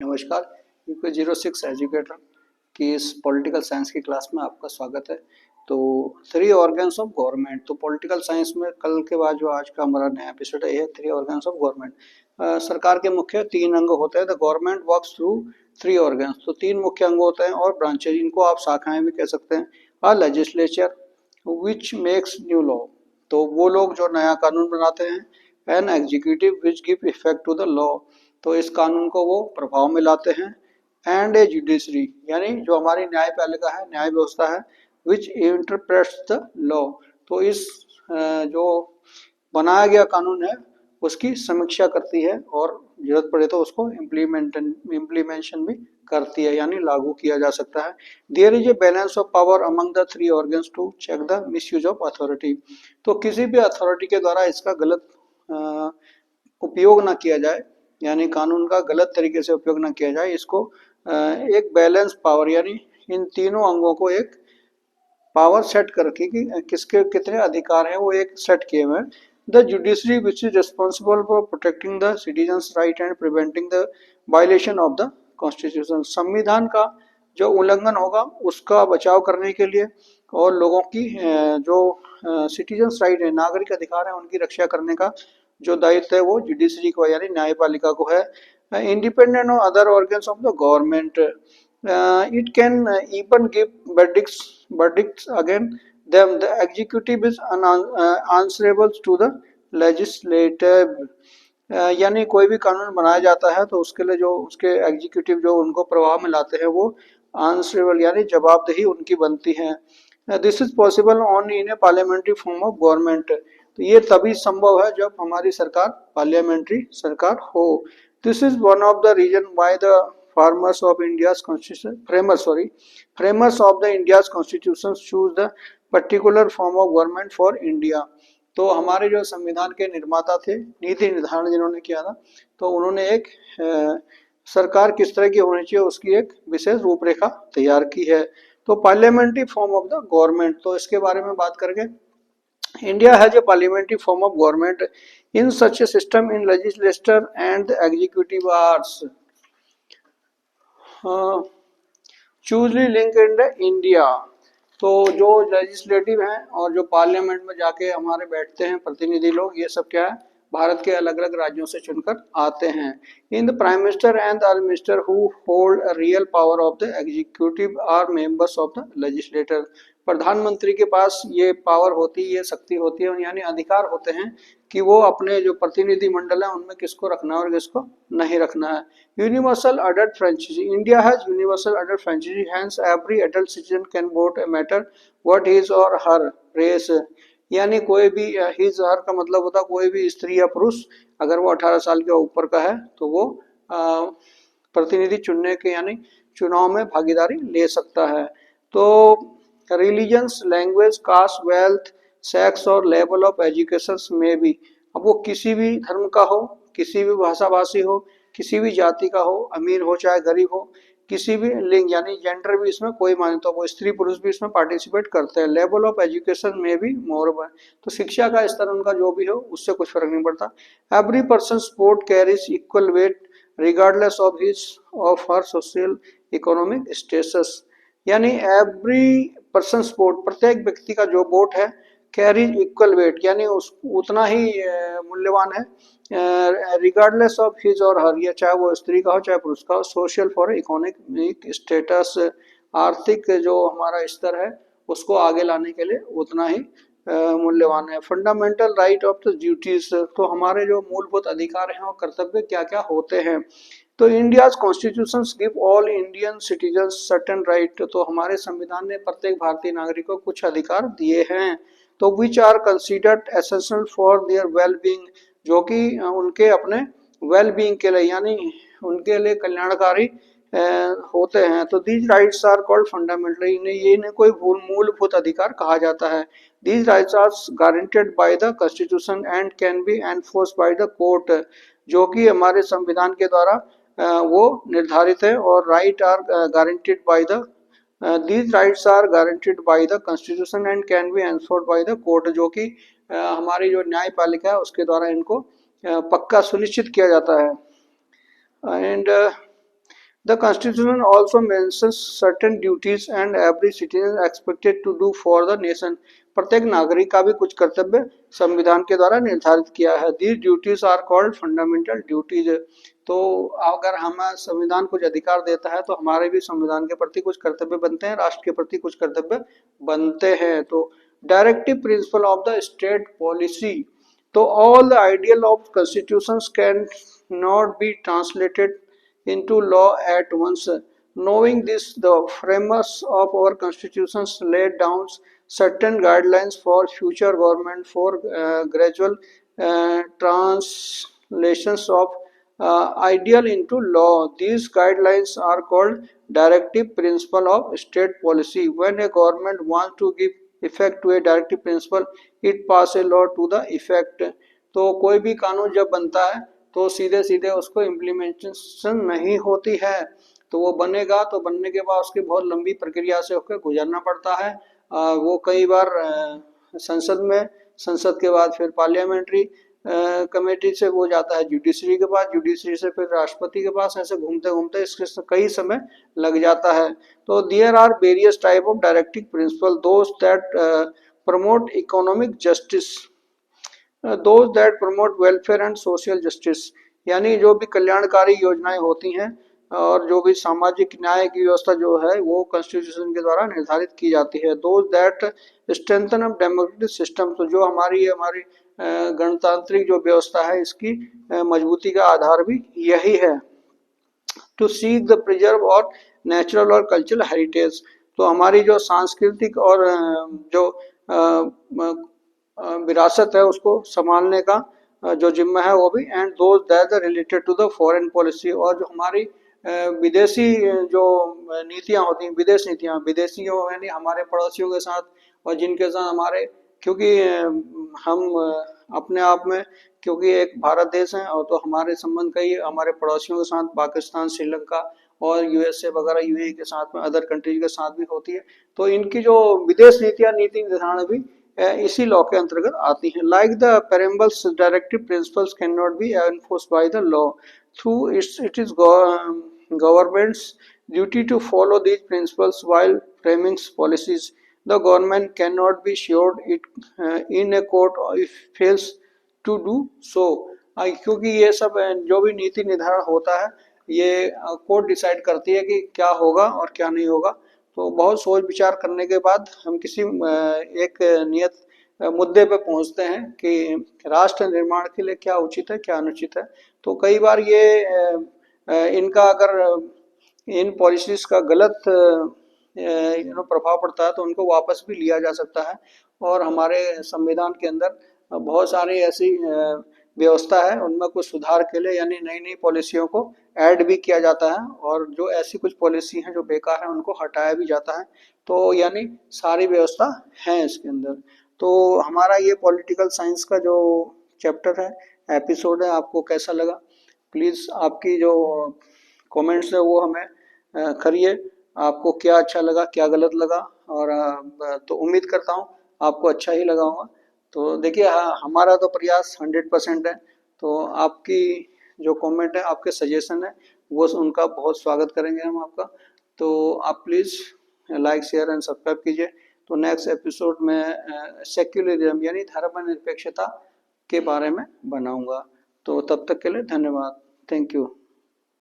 नमस्कार। UK 06 educator की इस पॉलिटिकल साइंस की क्लास में आपका स्वागत है। तो थ्री ऑर्गन्स ऑफ गवर्नमेंट, तो पॉलिटिकल साइंस में कल के बाद जो आज का हमारा नया एपिसोड है, थ्री ऑर्गन्स ऑफ गवर्नमेंट। सरकार के मुख्य तीन अंग होते हैं। The government works through three organs, तो तीन मुख्य अंग होते हैं और ब्रांचेज, इनको आप शाखाएं भी कह सकते हैं। A legislature which makes new law, तो वो लोग जो नया कानून बनाते हैं। An executive which give effect to the law, तो इस कानून को वो प्रभाव में लाते हैं। एंड ए जुडिशरी, यानी जो हमारी न्यायपालिका है, न्याय व्यवस्था है। विच इंटरप्रेट्स द लॉ, तो इस जो बनाया गया कानून है उसकी समीक्षा करती है और जरूरत पड़े तो उसको इम्प्लीमेंशन भी करती है, यानी लागू किया जा सकता है। There is a balance of power among the three organs to check the misuse of authority, तो किसी भी अथॉरिटी के द्वारा इसका गलत उपयोग ना किया जाए, यानी कानून का गलत तरीके से उपयोग ना किया जाए। इसको एक बैलेंस पावर, यानी इन तीनों अंगों को एक पावर सेट कर रखी कि किसके कितने अधिकार हैं, वो एक सेट किए हुए हैं। The judiciary which is responsible for protecting the citizens right and preventing the violation of the constitution, संविधान का जो उल्लंघन होगा उसका बचाव करने के लिए और लोगों की जो सिटीजन्स राइट है, नागरिक अधिकार है, उनकी रक्षा करने का जो दायित्व है वो जुडिशरी को यानी न्यायपालिका को है। Independent of other organs of the government, it can even give verdicts against them. The executive is answerable to the legislative, यानी कोई भी कानून बनाया जाता है तो उसके लिए जो उसके एग्जीक्यूटिव जो उनको प्रभाव में लाते हैं वो आंसरेबल यानी जवाबदेही उनकी बनती है। This is possible only in A parliamentary form of government, तो ये तभी संभव है जब हमारी सरकार पार्लियामेंट्री सरकार हो। This is one of the reason why the farmers of India's constitution framers of the India's constitution choose the particular form of government for India, तो हमारे जो संविधान के निर्माता थे, नीति निर्धारण जिन्होंने किया था, तो उन्होंने एक सरकार किस तरह की होनी चाहिए उसकी एक विशेष रूपरेखा तैयार की है। तो parliamentary form of the government, तो इसके बारे में बात करके India has a parliamentary form of government. In such a system, in legislature and the executive arts closely link in the India, तो जो लेजिस्लेटिव हैं और जो पार्लियामेंट में जाके हमारे बैठते हैं प्रतिनिधि लोग, ये सब क्या है, भारत के अलग अलग राज्यों से चुनकर आते हैं। In the prime minister and the minister who hold real power of the executive are members of the legislator, प्रधानमंत्री के पास ये पावर होती है, ये शक्ति होती है, यानी अधिकार होते हैं कि वो अपने जो प्रतिनिधि मंडल है उनमें किसको रखना है और किसको नहीं रखना है। Universal adult franchise, India has universal adult franchise, hence every adult citizen can vote, a matter what his or her race, यानी कोई भी हिज हर का मतलब होता है कोई भी स्त्री या पुरुष अगर वो 18 साल के ऊपर का है तो वो प्रतिनिधि चुनने के यानी चुनाव में भागीदारी ले सकता है। तो religions, language, caste, wealth, sex और लेवल ऑफ एजुकेशन में भी, अब वो किसी भी धर्म का हो, किसी भी भाषा भाषी हो, किसी भी जाति का हो, अमीर हो चाहे गरीब हो, किसी भी लिंग यानी जेंडर भी इसमें कोई मान्यता, वो स्त्री पुरुष भी इसमें पार्टिसिपेट करते हैं। लेवल ऑफ एजुकेशन में भी मोर, तो शिक्षा का स्तर उनका जो भी हो उससे कुछ फर्क नहीं पड़ता। Every person sport carries equal weight regardless of his of her social economic status, यानी एवरी पर्सन स्पोर्ट, प्रत्येक व्यक्ति का जो वोट है, कैरीज इक्वल वेट यानी उस उतना ही मूल्यवान है, रिगार्डलेस ऑफ हिज और हर, या चाहे वो स्त्री का हो चाहे पुरुष का हो, सोशल फॉर इकोनॉमिक स्टेटस, आर्थिक जो हमारा स्तर है उसको आगे लाने के लिए उतना ही मूल्यवान है। Fundamental right of the duties, तो हमारे जो मूलभूत अधिकार हैं और कर्तव्य क्या क्या होते हैं। तो India's constitution give all Indian citizen certain right, तो हमारे संविधान ने प्रत्येक भारतीय नागरिक को कुछ अधिकार दिए हैं। तो which are considered essential for their well being, जो कि उनके अपने वेल बीइंग के लिए यानी उनके लिए कल्याणकारी होते हैं। तो these rights are called fundamental, इन्हें कोई मूलभूत अधिकार कहा जाता है। These rights are guaranteed by the constitution and can be enforced by the court, जो कि हमारे संविधान के द्वारा वो निर्धारित है। और right are guaranteed by the these rights are guaranteed by the constitution and can be enforced by the court, जो कि हमारी जो न्यायपालिका है उसके द्वारा इनको पक्का सुनिश्चित किया जाता है। And The Constitution also mentions certain duties and every citizen expected to do for the nation. प्रत्येक नागरिक का भी कुछ कर्तव्य संविधान के द्वारा निर्धारित किया है. These duties are called fundamental duties. तो अगर हमें संविधान कुछ अधिकार देता है तो हमारे भी संविधान के प्रति कुछ कर्तव्य बनते हैं, राष्ट्र के प्रति कुछ कर्तव्य बनते हैं. तो directive principle of the state policy. तो all the ideal of constitutions can not be translated into law at once. Knowing this, the framers of our constitutions laid down certain guidelines for future government for gradual translations of ideal into law. These guidelines are called directive principle of state policy. When a government wants to give effect to a directive principle, it pass a law to the effect. तो कोई भी कानून जब बनता है तो सीधे सीधे उसको इम्प्लीमेंटेशन नहीं होती है. तो वो बनेगा तो बनने के बाद उसकी बहुत लंबी प्रक्रिया से होकर गुजरना पड़ता है. वो कई बार संसद में, संसद के बाद फिर पार्लियामेंट्री कमेटी से वो जाता है जुडिशरी के पास, जुडिशरी से फिर राष्ट्रपति के पास, ऐसे घूमते घूमते इसके कई समय लग जाता है. तो there are various type of directive principle, those that promote economic justice, those that promote welfare and social justice. यानी जो भी कल्याणकारी योजनाएं होती हैं और जो भी सामाजिक न्याय की व्यवस्था जो है वो कॉन्स्टिट्यूशन के द्वारा निर्धारित की जाती है. Those that strengthen of democratic system. तो जो हमारी गणतांत्रिक जो व्यवस्था है इसकी मजबूती का आधार भी यही है. टू सीक द प्रिजर्व और नेचुरल और कल्चरल हेरिटेज. तो हमारी जो सांस्कृतिक और जो विरासत है उसको संभालने का जो जिम्मा है वो भी. And those that are related to the foreign policy. और जो हमारी विदेशी जो नीतियां होती हैं, विदेश नीतियां, विदेशियों यानी हमारे पड़ोसियों के साथ और जिनके साथ हमारे, क्योंकि हम अपने आप में क्योंकि एक भारत देश है और तो हमारे संबंध कई हमारे पड़ोसियों के साथ पाकिस्तान, श्रीलंका और यूएसए वगैरह, यूएई के साथ में अदर कंट्रीज के साथ भी होती है. तो इनकी जो विदेश नीतियां, नीति निर्धारण भी इसी लॉ के अंतर्गत आती हैं. Like the preambles directive principles can not be enforced by the law. Through it is government's duty to follow these principles while framing policies. The government cannot be sued it in a court if fails to do so. क्योंकि ये सब जो भी नीति निर्धारण होता है ये कोर्ट डिसाइड करती है कि क्या होगा और क्या नहीं होगा. तो बहुत सोच विचार करने के बाद हम किसी एक नियत मुद्दे पे पहुंचते हैं कि राष्ट्र निर्माण के लिए क्या उचित है, क्या अनुचित है. तो कई बार ये इनका अगर इन पॉलिसीज का गलत प्रभाव पड़ता है तो उनको वापस भी लिया जा सकता है. और हमारे संविधान के अंदर बहुत सारी ऐसी व्यवस्था है उनमें कुछ सुधार के लिए यानी नई नई पॉलिसियों को ऐड भी किया जाता है और जो ऐसी कुछ पॉलिसी हैं जो बेकार है उनको हटाया भी जाता है. तो यानी सारी व्यवस्था है इसके अंदर. तो हमारा ये पॉलिटिकल साइंस का जो चैप्टर है, एपिसोड है, आपको कैसा लगा? प्लीज़ आपकी जो कमेंट्स है वो हमें करिए. आपको क्या अच्छा लगा, क्या गलत लगा. और तो उम्मीद करता हूँ आपको अच्छा ही लगा होगा. तो देखिए हमारा तो प्रयास 100% है. तो आपकी जो कमेंट है, आपके सजेशन है, वो उनका बहुत स्वागत करेंगे हम आपका. तो आप please like, share and subscribe कीजिए. तो नेक्स्ट एपिसोड में सेक्युलरिज्म यानी धर्मनिरपेक्षता के बारे में बनाऊंगा. तो तब तक के लिए धन्यवाद. Thank you.